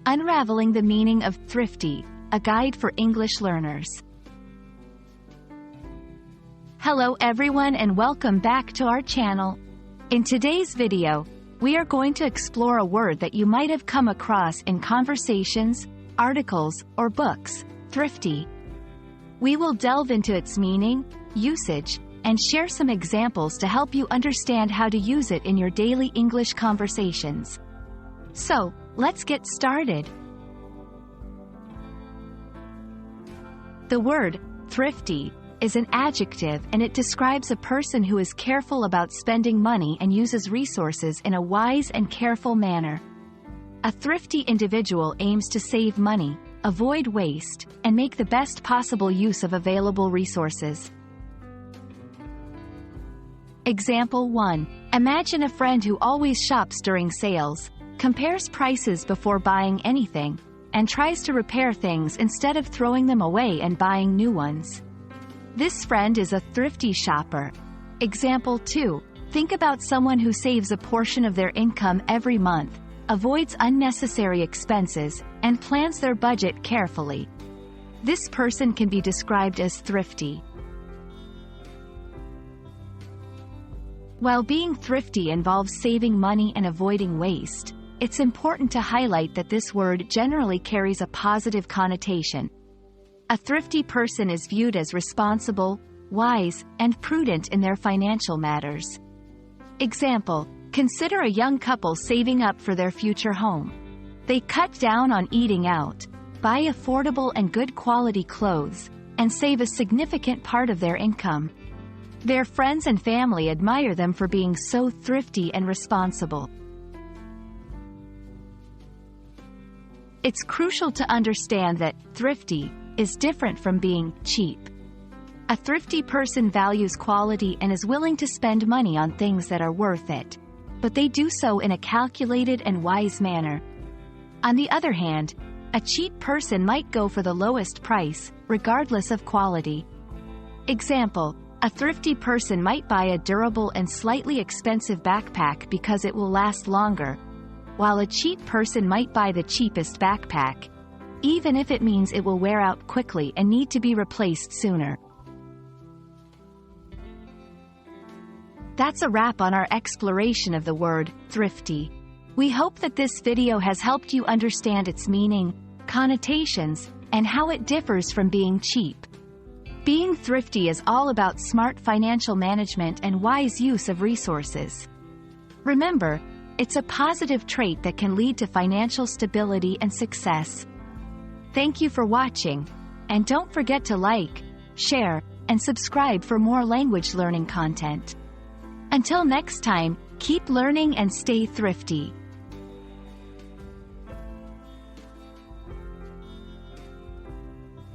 Unraveling the Meaning of Thrifty, a guide for English learners. Hello everyone and welcome back to our channel. In today's video, we are going to explore a word that you might have come across in conversations, articles, or books: thrifty. We will delve into its meaning, usage, and share some examples to help you understand how to use it in your daily English conversations. So, let's get started. The word thrifty is an adjective and it describes a person who is careful about spending money and uses resources in a wise and careful manner. A thrifty individual aims to save money, avoid waste, and make the best possible use of available resources. Example 1. Imagine a friend who always shops during sales, compares prices before buying anything, and tries to repair things instead of throwing them away and buying new ones. This friend is a thrifty shopper. Example 2. Think about someone who saves a portion of their income every month, avoids unnecessary expenses, and plans their budget carefully. This person can be described as thrifty. While being thrifty involves saving money and avoiding waste, it's important to highlight that this word generally carries a positive connotation. A thrifty person is viewed as responsible, wise, and prudent in their financial matters. Example: consider a young couple saving up for their future home. They cut down on eating out, buy affordable and good quality clothes, and save a significant part of their income. Their friends and family admire them for being so thrifty and responsible. It's crucial to understand that thrifty is different from being cheap. A thrifty person values quality and is willing to spend money on things that are worth it, but they do so in a calculated and wise manner. On the other hand, a cheap person might go for the lowest price, regardless of quality. Example: a thrifty person might buy a durable and slightly expensive backpack because it will last longer, while a cheap person might buy the cheapest backpack, even if it means it will wear out quickly and need to be replaced sooner. That's a wrap on our exploration of the word thrifty. We hope that this video has helped you understand its meaning, connotations, and how it differs from being cheap. Being thrifty is all about smart financial management and wise use of resources. Remember, it's a positive trait that can lead to financial stability and success. Thank you for watching, and don't forget to like, share, and subscribe for more language learning content. Until next time, keep learning and stay thrifty.